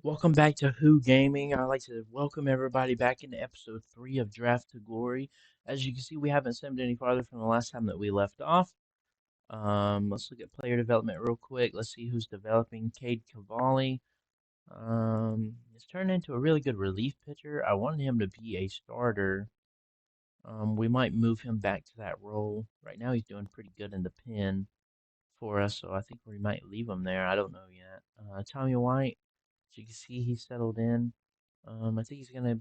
Welcome back to Who Gaming. I'd like to welcome everybody back into episode 3 of Draft to Glory. As you can see, we haven't simmed any farther from the last time that we left off. Let's look at player development real quick. Let's see who's developing. Cade Cavalli. He's turned into a really good relief pitcher. I wanted him to be a starter. We might move him back to that role. Right now, he's doing pretty good in the pen for us, so I think we might leave him there. I don't know yet. Tommy White. As you can see, he's settled in. I think he's gonna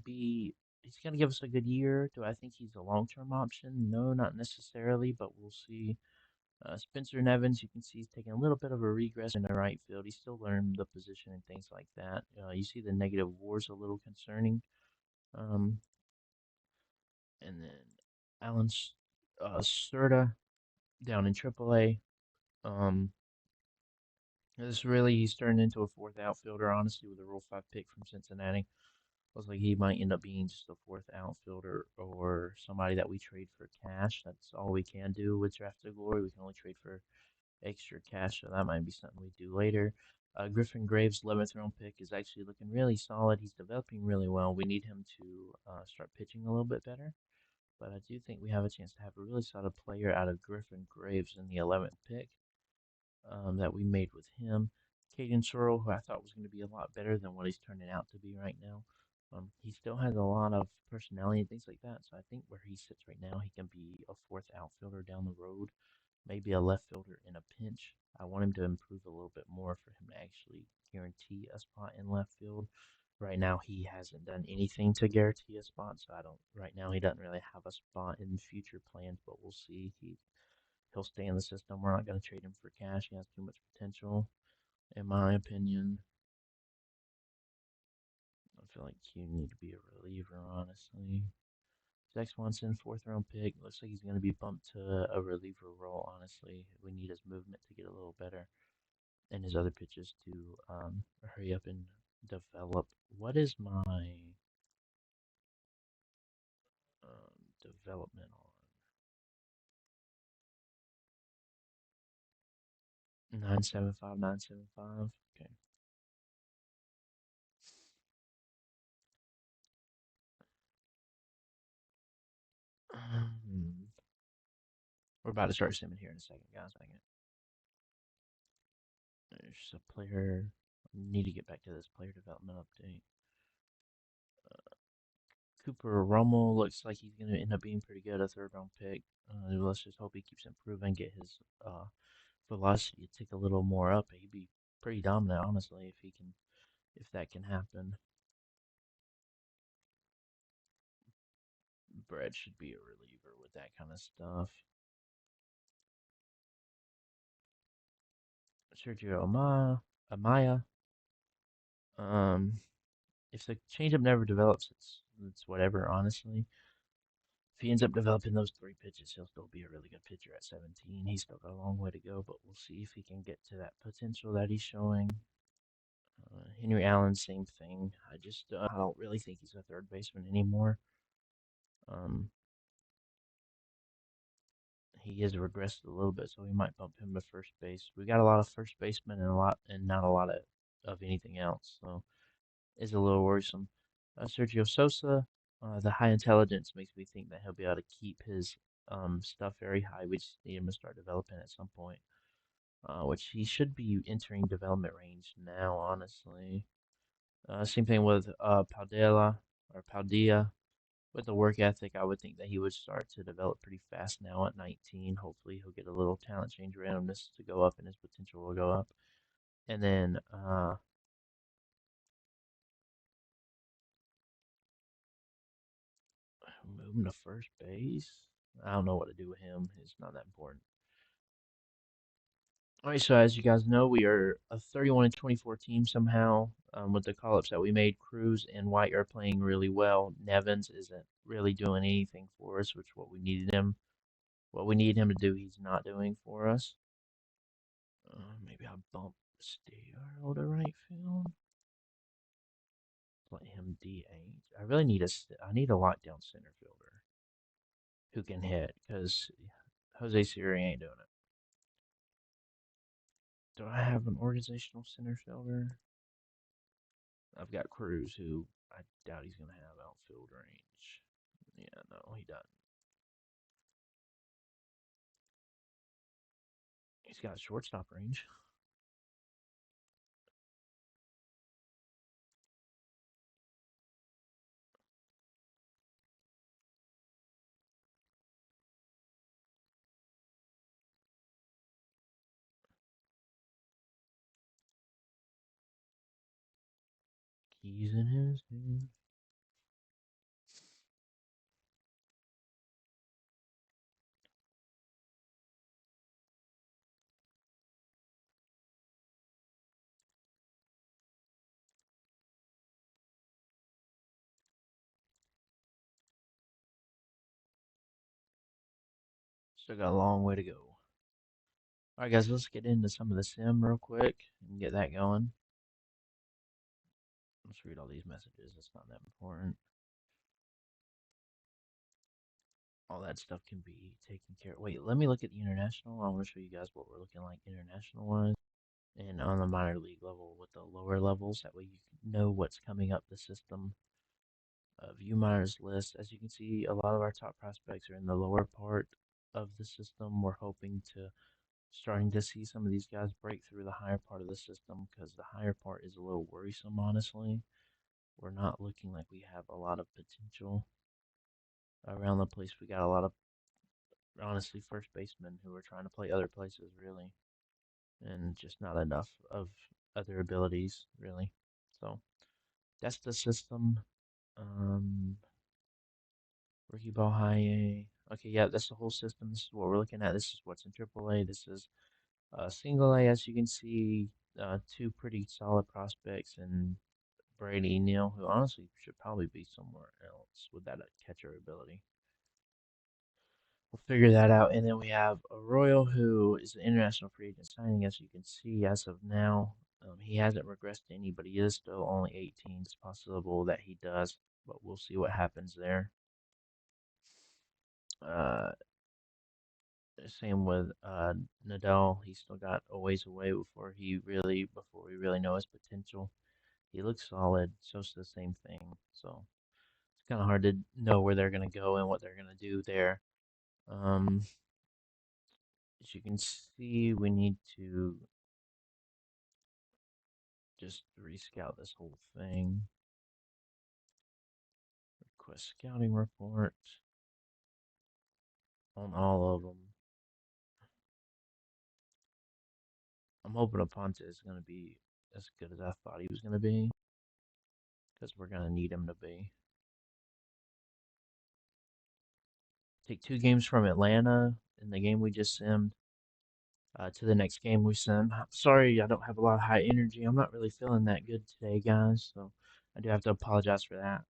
give us a good year. Do I think he's a long-term option? No, not necessarily, but we'll see. Spencer Nevins, you can see he's taking a little bit of a regress in the right field. He's still learning the position and things like that. You see the negative WAR's a little concerning. Um, and then Alan Serta down in AAA. Um, he's turned into a fourth outfielder, honestly, with a Rule 5 pick from Cincinnati. Looks like he might end up being just a fourth outfielder or somebody that we trade for cash. That's all we can do with Draft to Glory. We can only trade for extra cash, so that might be something we do later. Griffin Graves' 11th round pick is actually looking really solid. He's developing really well. We need him to start pitching a little bit better, but I do think we have a chance to have a really solid player out of Griffin Graves in the 11th pick that we made with him. Caden Sorrell, who I thought was going to be a lot better than what he's turning out to be right now. He still has a lot of personality and things like that, so I think where he sits right now, he can be a fourth outfielder down the road, maybe a left fielder in a pinch. I want him to improve a little bit more for him to actually guarantee a spot in left field. Right now, he hasn't done anything to guarantee a spot, so I don't. Right now, he doesn't really have a spot in future plans, but we'll see. He'll stay in the system. We're not going to trade him for cash. He has too much potential, in my opinion. I feel like you need to be a reliever, honestly. Zach Swanson, fourth round pick. Looks like he's going to be bumped to a reliever role, honestly. We need his movement to get a little better and his other pitches to hurry up and develop. What is my development 975, 975. Okay. Um, we're about to start simming here in a second, guys. Second. There's a player. Need to get back to this player development update. Cooper Rummel looks like he's going to end up being pretty good, a third round pick. Let's just hope he keeps improving, get his velocity to take a little more up. He'd be pretty dominant, honestly, if that can happen. Brett should be a reliever with that kind of stuff. Sergio Amaya. Um, if the changeup never develops, it's whatever, honestly. If he ends up developing those three pitches, he'll still be a really good pitcher at 17. He's still got a long way to go, but we'll see if he can get to that potential that he's showing. Henry Allen, same thing. I don't really think he's a third baseman anymore. Um, he has regressed a little bit, so we might bump him to first base. We got a lot of first basemen and not a lot of anything else, so it's a little worrisome. Sergio Sosa, the high intelligence makes me think that he'll be able to keep his stuff very high. We just need him to start developing at some point, which he should be entering development range now, honestly. Same thing with Padilla. With the work ethic, I would think that he would start to develop pretty fast now at 19. Hopefully, he'll get a little talent change randomness to go up, and his potential will go up. And then move him to first base. I don't know what to do with him. It's not that important. All right, so as you guys know, we are a 31 and 24 team somehow. With the call-ups that we made, Cruz and White are playing really well. Nevins isn't really doing anything for us, which what we need him to do, he's not doing for us. Maybe I'll bump Steer to right field. Let him DH. I need a lockdown center fielder who can hit because Jose Siri ain't doing it. Do I have an organizational center fielder? I've got Cruz, who I doubt he's going to have outfield range. Yeah, no, he doesn't. He's got shortstop range. Keys in his hand. Still got a long way to go. All right, guys, let's get into some of the sim real quick and get that going. Let's read all these messages. It's not that important. All that stuff can be taken care of. Wait, let me look at the international. I want to show you guys what we're looking like international wise and on the minor league level with the lower levels. That way you know what's coming up the system. View minors list. As you can see, a lot of our top prospects are in the lower part of the system. We're hoping to starting to see some of these guys break through the higher part of the system because the higher part is a little worrisome, honestly. We're not looking like we have a lot of potential around the place. We got a lot of, honestly, first basemen who are trying to play other places, really, and just not enough of other abilities, really. So that's the system. Um, Rookie ball high A. Okay, yeah, that's the whole system. This is what we're looking at. This is what's in AAA. This is single A. As you can see, two pretty solid prospects and Brady Neal, who honestly should probably be somewhere else with that catcher ability. We'll figure that out. And then we have Arroyo, who is an international free agent signing, as you can see, as of now. He hasn't regressed to any, but he is still only 18. It's possible that he does, but we'll see what happens there. Uh, Same with Nadal. He's still got a ways away before we really know his potential. He looks solid. So's the same thing. So it's kind of hard to know where they're gonna go and what they're gonna do there. Um, as you can see, we need to just rescout this whole thing. Request scouting report on all of them. I'm hoping Aponte is going to be as good as I thought he was going to be, because we're going to need him to be. Take 2 games from Atlanta in the game we just simmed to the next game we sim. Sorry, I don't have a lot of high energy. I'm not really feeling that good today, guys, so I do have to apologize for that.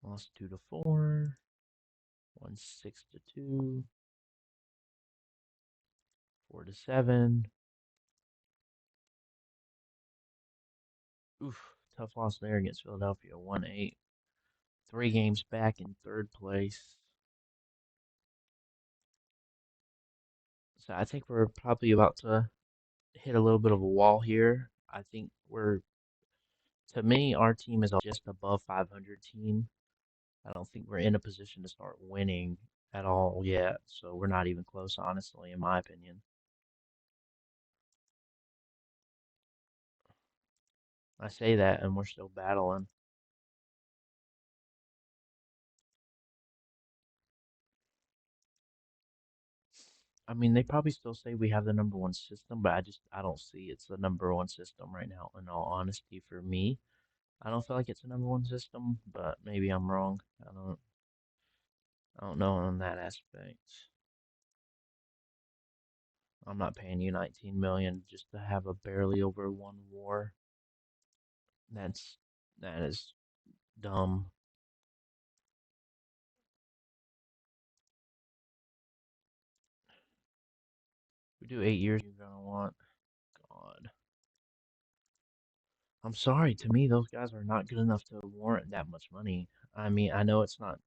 Lost 2-4, won 6-2, 4-7. Oof, tough loss there against Philadelphia, 1-8. 3 games back in third place. So I think we're probably about to hit a little bit of a wall here. I think to me, our team is just above 500 team. I don't think we're in a position to start winning at all yet. So we're not even close, honestly, in my opinion. I say that, and we're still battling. I mean, they probably still say we have the number one system, but I don't see it's the number one system right now. In all honesty, for me, I don't feel like it's the number one system, but maybe I'm wrong. I don't know on that aspect. I'm not paying you 19 million just to have a barely over one WAR. That is dumb. If we do 8 years, you're gonna want God. I'm sorry. To me, those guys are not good enough to warrant that much money. I mean, I know it's not.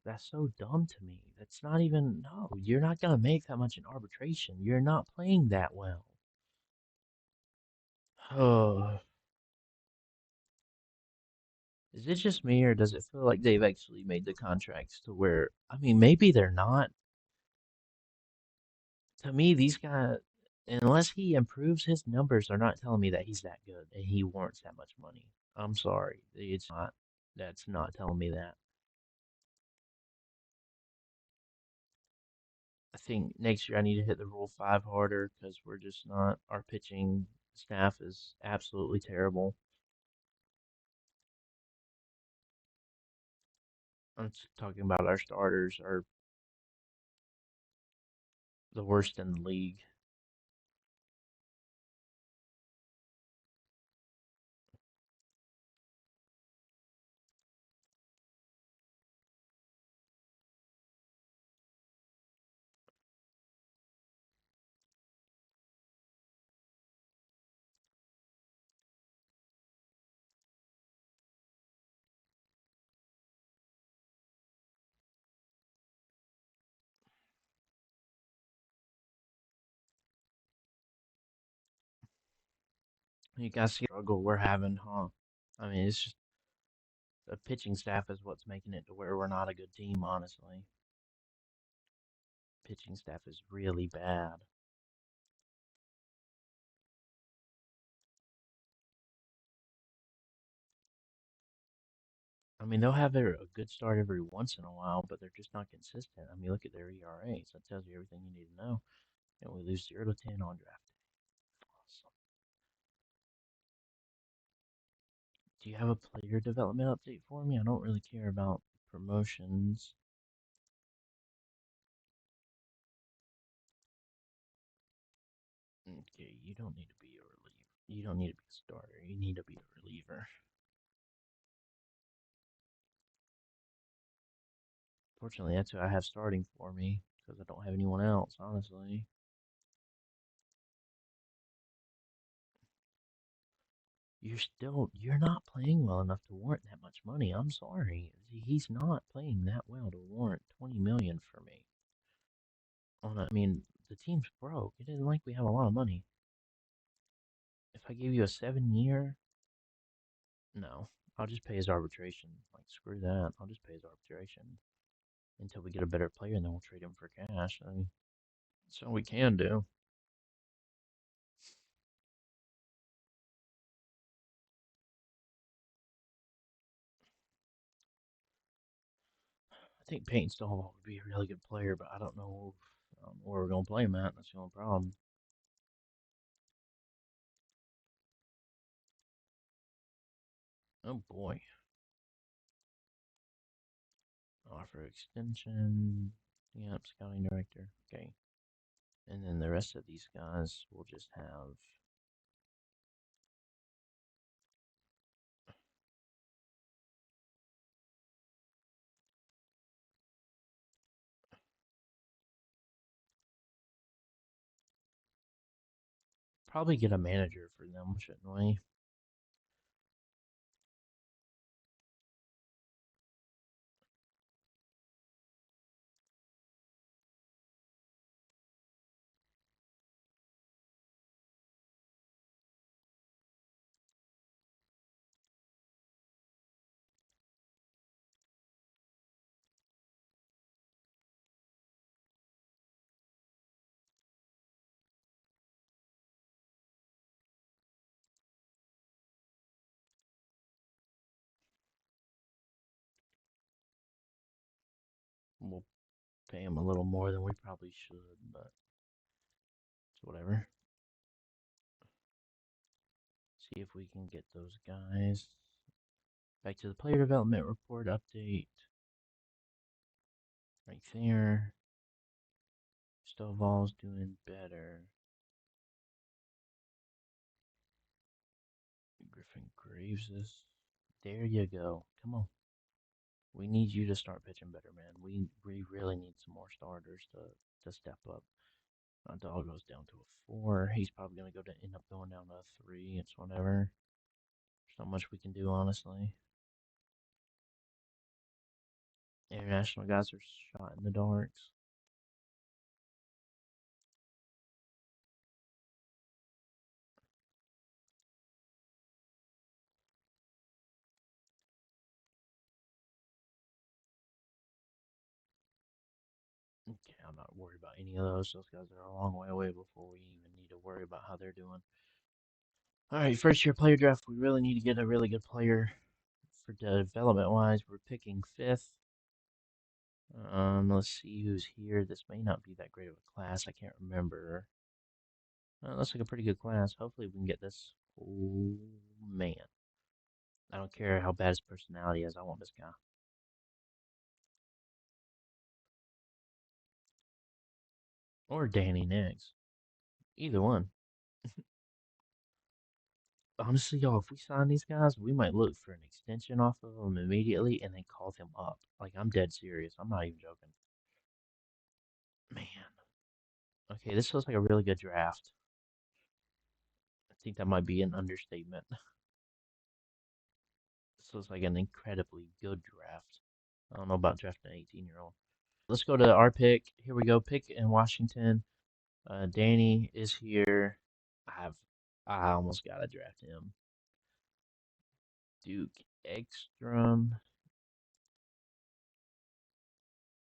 That's so dumb to me. That's not even no. You're not gonna make that much in arbitration. You're not playing that well. Oh, is it just me or does it feel like they've actually made the contracts to where I mean maybe they're not. To me, these guys, unless he improves his numbers, they're not telling me that he's that good and he warrants that much money. I'm sorry, it's not. That's not telling me that. I think next year I need to hit the Rule 5 harder because we're just not. Our pitching staff is absolutely terrible. I'm just talking about our starters are the worst in the league. You guys see the struggle we're having, huh? I mean, it's just the pitching staff is what's making it to where we're not a good team, honestly. Pitching staff is really bad. I mean, they'll have a good start every once in a while, but they're just not consistent. I mean, look at their ERA. So that tells you everything you need to know. And we lose 0 to 10 on draft day. Awesome. Do you have a player development update for me? I don't really care about promotions. Okay, you don't need to be a reliever. You don't need to be a starter. You need to be a reliever. Fortunately, that's who I have starting for me because I don't have anyone else, honestly. You're not playing well enough to warrant that much money. I'm sorry. He's not playing that well to warrant 20 million for me. I mean, the team's broke. It isn't like we have a lot of money. If I gave you a 7 year, no, I'll just pay his arbitration. Like screw that. I'll just pay his arbitration until we get a better player, and then we'll trade him for cash. I mean, that's all we can do. I think Peyton Stovall would be a really good player, but I don't know where we're gonna play him at. That's the only problem. Oh boy, offer extension. Yep, scouting director. Okay, and then the rest of these guys will just have probably get a manager for them, shouldn't we? We'll pay him a little more than we probably should, but it's whatever. See if we can get those guys. Back to the player development report update. Right there. Stovall's doing better. Griffin Graves is. There you go. Come on. We need you to start pitching better, man. We really need some more starters to step up. My dog goes down to a 4. He's probably gonna end up going down to a 3. It's whatever. There's not much we can do, honestly. International guys are shot in the darks. Okay, I'm not worried about any of those. Those guys are a long way away before we even need to worry about how they're doing. All right, first year player draft. We really need to get a really good player for development wise. We're picking fifth. Let's see who's here. This may not be that great of a class. I can't remember. Looks like a pretty good class. Hopefully we can get this. Oh man, I don't care how bad his personality is. I want this guy. Or Danny next. Either one. Honestly, y'all, if we sign these guys, we might look for an extension off of them immediately and then call them up. Like, I'm dead serious. I'm not even joking. Man. Okay, this looks like a really good draft. I think that might be an understatement. This looks like an incredibly good draft. I don't know about drafting an 18-year-old. Let's go to our pick. Here we go. Pick in Washington. Danny is here. I have. I almost gotta draft him. Duke Ekstrom.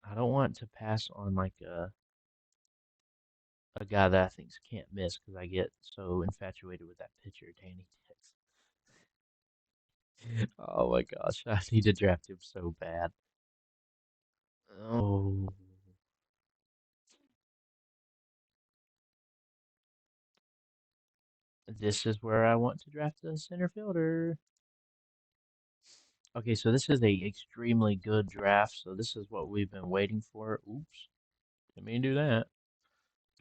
I don't want to pass on like a guy that I think can't miss because I get so infatuated with that pitcher, Danny Dix. Oh my gosh, I need to draft him so bad. Oh, this is where I want to draft a center fielder. Okay, so this is a extremely good draft. So this is what we've been waiting for. Oops, didn't mean to do that.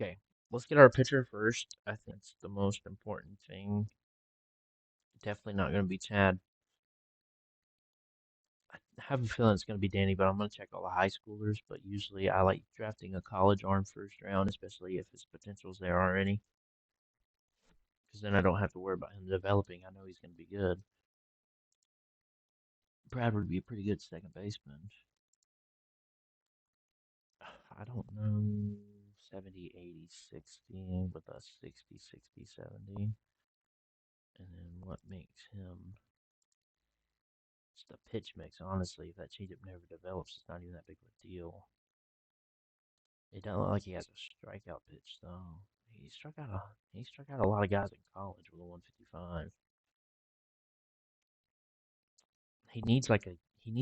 Okay, let's get our pitcher first. I think it's the most important thing. Definitely not going to be Chad. I have a feeling it's going to be Danny, but I'm going to check all the high schoolers. But usually I like drafting a college arm first round, especially if his potential's there already, because then I don't have to worry about him developing. I know he's going to be good. Brad would be a pretty good second baseman. I don't know. 70, 80, 60 with a 60, 60, 70. And then what makes him. It's the pitch mix, honestly. If that changeup never develops, it's not even that big of a deal. It doesn't look like he has a strikeout pitch though. He struck out a lot of guys in college with a 155. He needs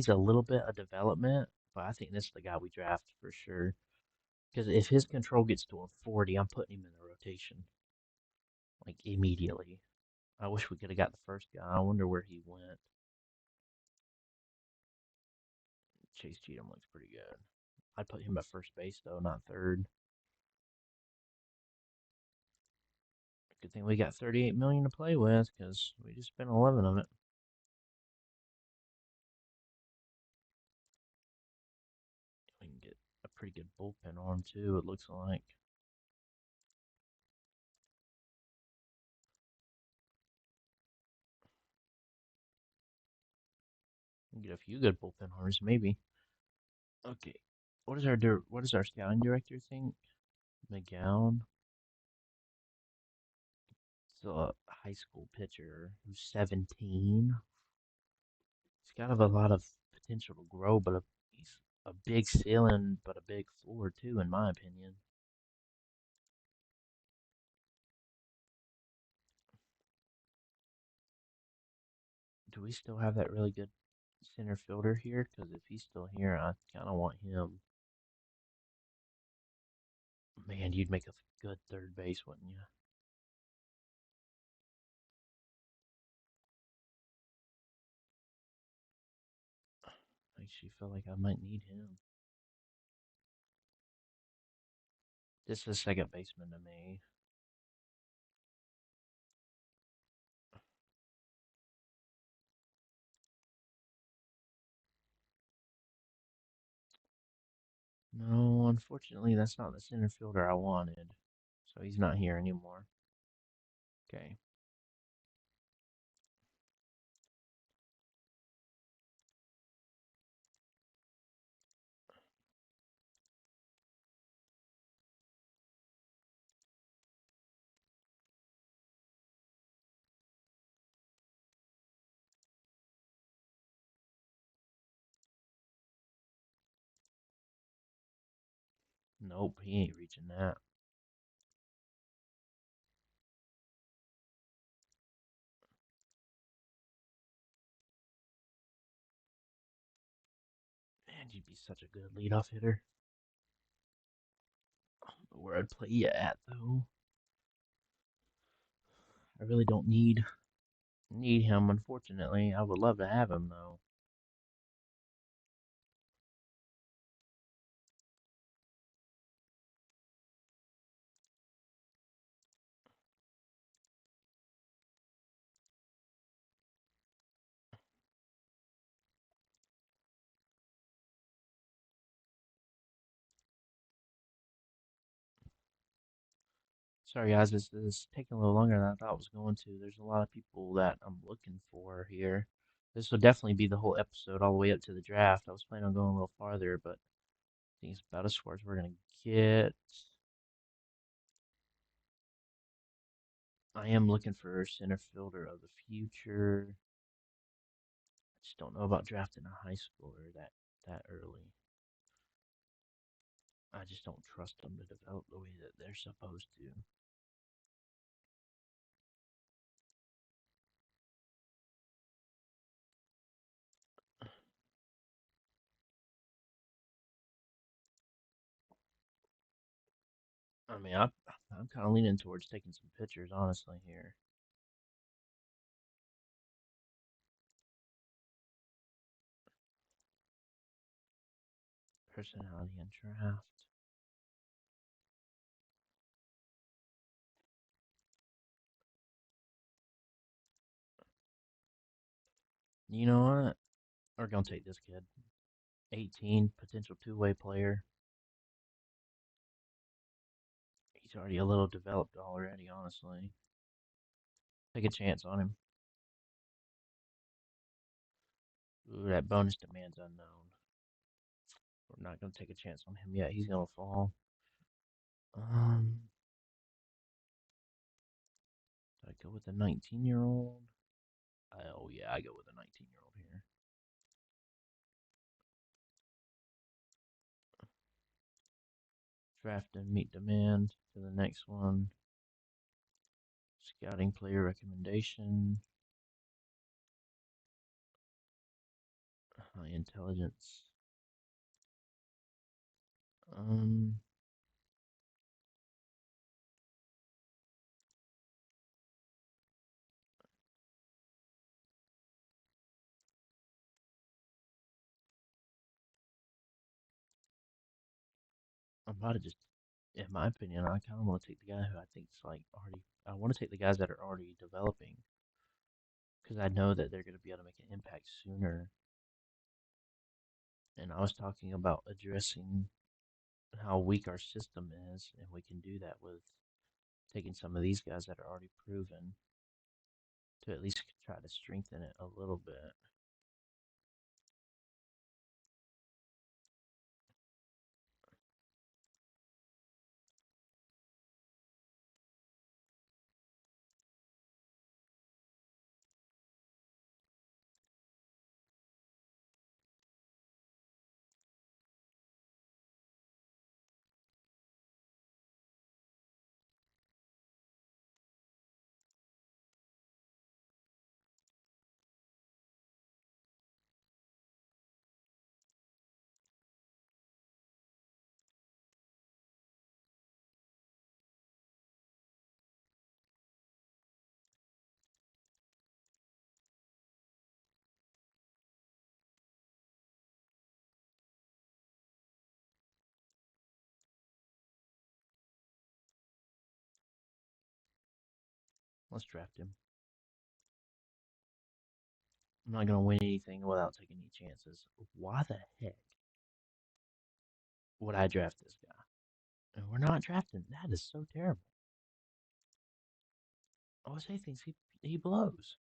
a little bit of development, but I think this is the guy we draft for sure. Because if his control gets to a 40, I'm putting him in the rotation like immediately. I wish we could have got the first guy. I wonder where he went. Chase Cheatham looks pretty good. I'd put him at first base though, not third. Good thing we got 38 million to play with because we just spent 11 of it. We can get a pretty good bullpen arm too. It looks like. We can get a few good bullpen arms maybe. Okay. What does our scouting director think? McGowan. Still a high school pitcher who's 17. He's got a lot of potential to grow, but he's a big ceiling, but a big floor too, in my opinion. Do we still have that really good center fielder here? Because if he's still here, I kind of want him. Man, you'd make a good third base, wouldn't you? I actually feel like I might need him. This is second baseman to me. No, unfortunately, that's not the center fielder I wanted. So he's not here anymore. Okay. Nope, he ain't reaching that. Man, you'd be such a good leadoff hitter. I don't know where I'd play you at though. I really don't need him, unfortunately. I would love to have him though. Sorry guys, this is taking a little longer than I thought it was going to. There's a lot of people that I'm looking for here. This will definitely be the whole episode all the way up to the draft. I was planning on going a little farther, but I think it's about as far as we're gonna get. I am looking for center fielder of the future. I just don't know about drafting a high schooler that early. I just don't trust them to develop the way that they're supposed to. I mean, I'm kind of leaning towards taking some pitchers, honestly, here. Personality and draft. You know what? We're gonna take this kid. 18, potential two-way player. He's already a little developed already, honestly. Take a chance on him. Ooh, that bonus demand's unknown. We're not gonna take a chance on him yet. He's gonna fall. Um, do I go with the 19-year-old? Oh yeah, I go with the 19-year-old here. Draft and meet demand to the next one. Scouting player recommendation. High intelligence. Um, I'm about to just, in my opinion, I kind of want to take the guy who I think's like already. I want to take the guys that are already developing because I know that they're going to be able to make an impact sooner. And I was talking about addressing how weak our system is, and we can do that with taking some of these guys that are already proven to at least try to strengthen it a little bit. Let's draft him. I'm not going to win anything without taking any chances. Why the heck would I draft this guy? And we're not drafting. That is so terrible. OSA thinks he blows.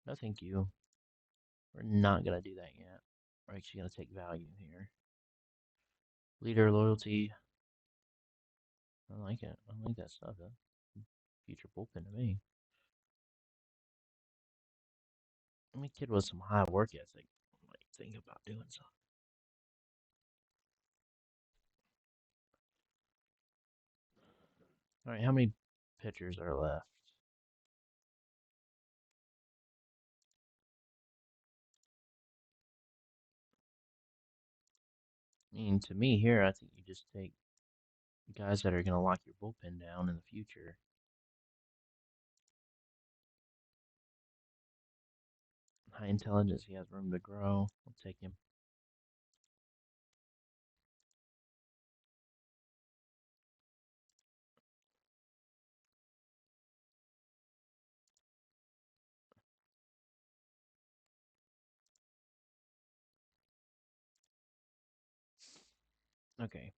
No, thank you. We're not gonna do that yet. We're actually gonna take value here. Leader loyalty. I like it. I like that stuff. Future bullpen to me. I mean, kid with some high work ethic might think about doing something. All right, how many pitchers are left? I mean, to me here, I think you just take guys that are going to lock your bullpen down in the future. High intelligence, he has room to grow. I'll take him. Okay.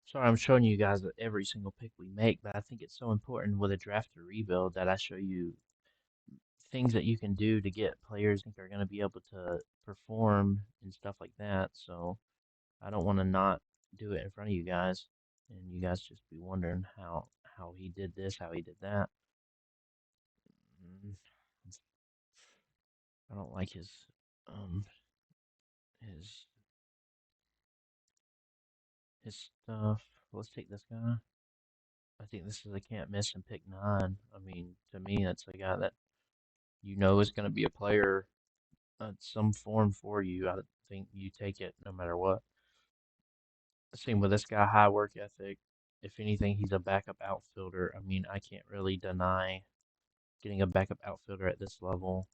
Sorry, I'm showing you guys every single pick we make, but I think it's so important with a draft or rebuild that I show you things that you can do to get players think are going to be able to perform and stuff like that. So I don't want to not do it in front of you guys, and you guys just be wondering how he did this, how he did that. Mm, I don't like um his his stuff. Let's take this guy. I think this is a can't miss and pick nine. I mean, to me, that's a guy that you know is going to be a player some form for you. I think you take it no matter what. Same with this guy, high work ethic. If anything, he's a backup outfielder. I mean, I can't really deny getting a backup outfielder at this level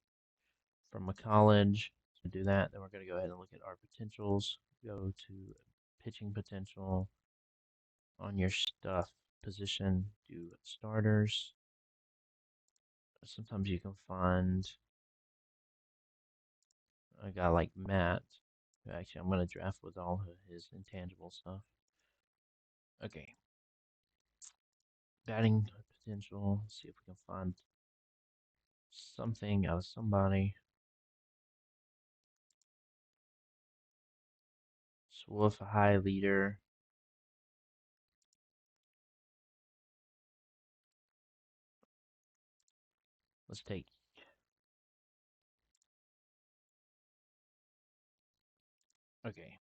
from a college. To do that, then we're going to go ahead and look at our potentials. Go to pitching potential on your stuff position. Do starters. Sometimes you can find a guy like Matt. Actually, I'm going to draft with all of his intangible stuff. Okay, batting potential. Let's see if we can find something out of somebody. Wolf, a high leader. Let's take. Okay,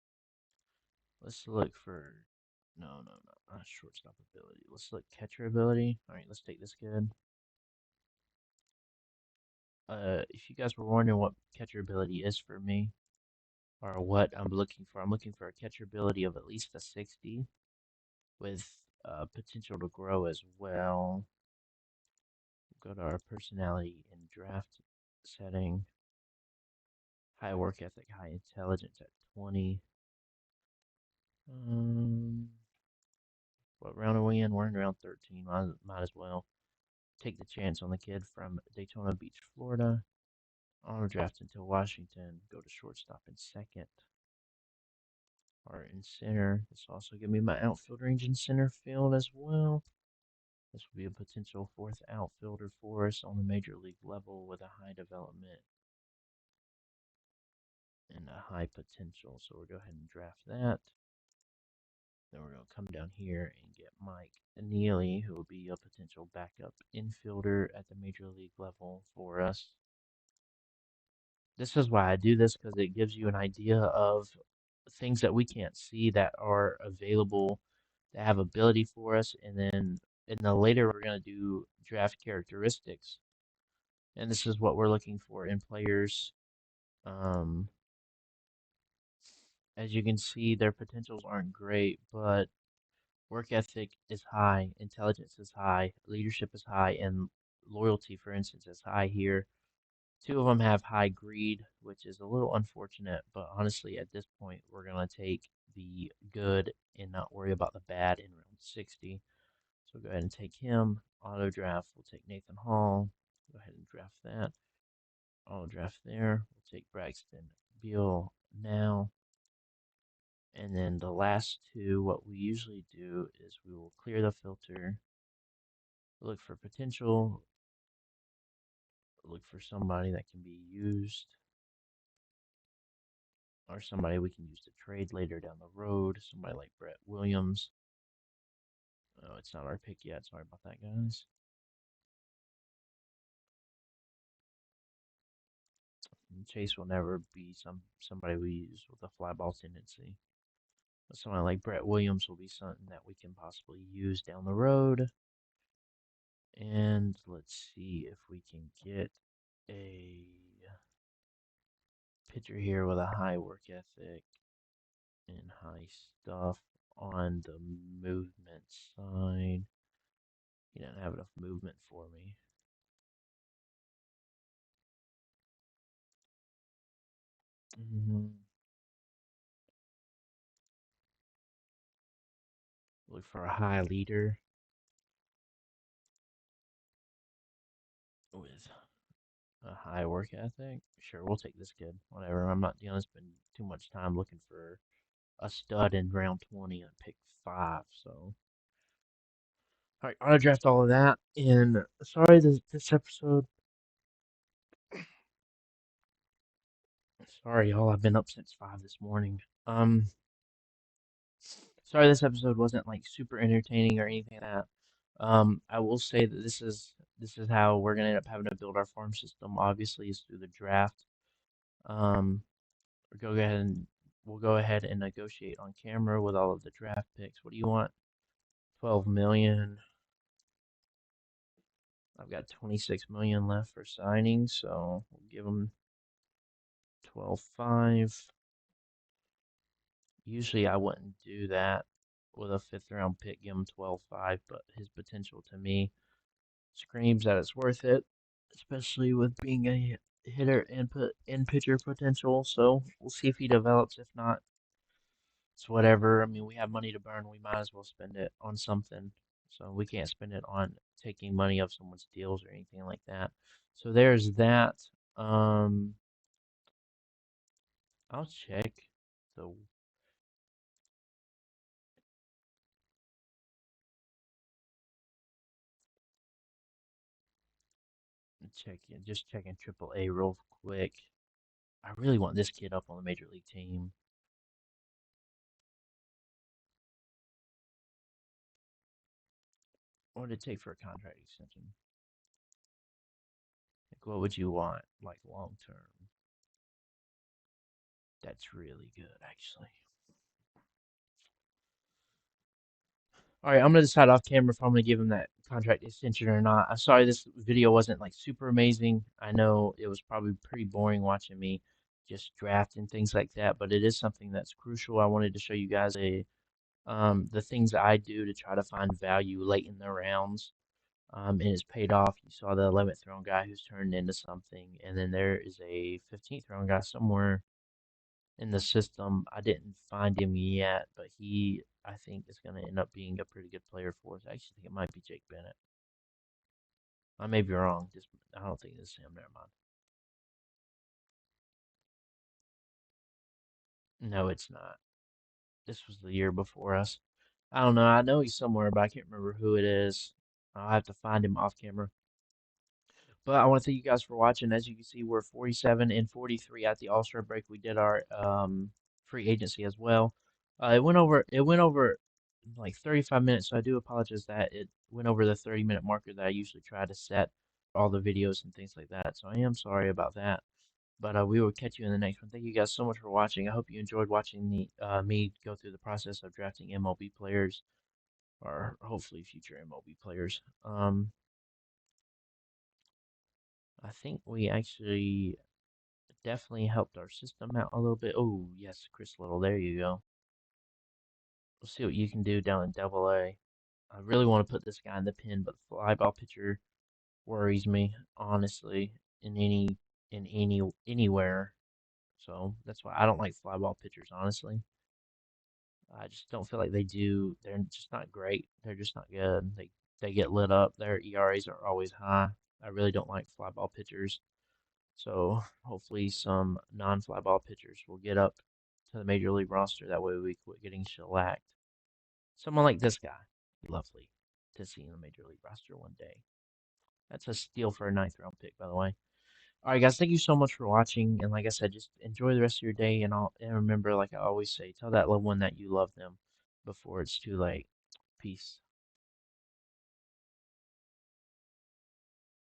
let's look for. No, no, no, not shortstop ability. Let's look catcher ability. All right, let's take this kid. If you guys were wondering what catcher ability is for me, or what I'm looking for a catcher ability of at least a 60 with potential to grow as well. Go to our personality and draft setting. High work ethic, high intelligence at 20. What round are we in? We're in round 13. Might as well take the chance on the kid from Daytona Beach, Florida. Auto draft into Washington. Go to shortstop in second. Or in center. This will also give me my outfield range in center field as well. This will be a potential fourth outfielder for us on the major league level with a high development and a high potential. So we'll go ahead and draft that. Then we're going to come down here and get Mike Neely, who will be a potential backup infielder at the major league level for us. This is why I do this, because it gives you an idea of things that we can't see that are available, that have ability for us, and then in the later we're going to do draft characteristics, and this is what we're looking for in players. Um, as you can see, their potentials aren't great, but work ethic is high, intelligence is high, leadership is high, and loyalty, for instance, is high here. Two of them have high greed, which is a little unfortunate, but honestly, at this point, we're going to take the good and not worry about the bad in round 60. So go ahead and take him. Auto draft, we'll take Nathan Hall. Go ahead and draft that. Auto draft there. We'll take Braxton Beal now. And then the last two, what we usually do is we will clear the filter, look for potential, look for somebody that can be used, or somebody we can use to trade later down the road, somebody like Brett Williams. Oh, it's not our pick yet. Sorry about that, guys. And Chase will never be somebody we use with a fly ball tendency. But somebody like Brett Williams will be something that we can possibly use down the road. And let's see if we can get a pitcher here with a high work ethic and high stuff on the movement side. He doesn't have enough movement for me. Mm-hmm. Look for a high leader with a high work ethic. Sure, we'll take this kid. Whatever. I'm not gonna spend too much time looking for a stud in round 20 and pick 5. So, all right, I'll draft all of that. And sorry, this episode. Sorry, y'all. I've been up since 5 this morning. Sorry, this episode wasn't like super entertaining or anything like that. I will say that this is how we're gonna end up having to build our farm system. Obviously, is through the draft. Um, we'll go ahead and we'll go ahead and negotiate on camera with all of the draft picks. What do you want? 12 million. I've got 26 million left for signing, so we'll give him 12.5. Usually I wouldn't do that with a fifth round pick, give him 12.5, but his potential to me screams that it's worth it, especially with being a hitter and pitcher potential. So we'll see if he develops. If not, it's whatever. I mean, we have money to burn. We might as well spend it on something. So we can't spend it on taking money off someone's deals or anything like that. So there's that. Um, I'll check the just checking Triple A real quick. I really want this kid up on the major league team. What would it take for a contract extension? Like, what would you want, like long term? That's really good, actually. All right, I'm gonna decide off camera if I'm gonna give him that contract extension or not. I'm sorry this video wasn't like super amazing. I know it was probably pretty boring watching me just draft and things like that, but it is something that's crucial. I wanted to show you guys the things that I do to try to find value late in the rounds. And it's paid off. You saw the 11th round guy who's turned into something, and then there is a 15th round guy somewhere in the system. I didn't find him yet, but I think, is going to end up being a pretty good player for us. I actually think it might be Jake Bennett. I may be wrong. Just I don't think this is him. Never mind. No, it's not. This was the year before us. I don't know. I know he's somewhere, but I can't remember who it is. I'll have to find him off camera. But I want to thank you guys for watching. As you can see, we're 47 and 43 at the All-Star break. We did our free agency as well. It went over like 35 minutes, so I do apologize that it went over the 30-minute marker that I usually try to set for all the videos and things like that. So I am sorry about that. But we will catch you in the next one. Thank you guys so much for watching. I hope you enjoyed watching me go through the process of drafting MLB players, or hopefully future MLB players. I think we actually definitely helped our system out a little bit. Oh, yes, Chris Little, there you go. We'll see what you can do down in Double A. I really want to put this guy in the pen, but the fly ball pitcher worries me, honestly, anywhere. So that's why I don't like fly ball pitchers, honestly. I just don't feel like they do. They're just not great. They're just not good. They get lit up. Their ERAs are always high. I really don't like fly ball pitchers. So hopefully some non-fly ball pitchers will get up to the major league roster. That way we quit getting shellacked. Someone like this guy, lovely to see in the major league roster one day. That's a steal for a ninth round pick, by the way. All right, guys, thank you so much for watching. And like I said, just enjoy the rest of your day. And remember, like I always say, tell that loved one that you love them before it's too late. Peace.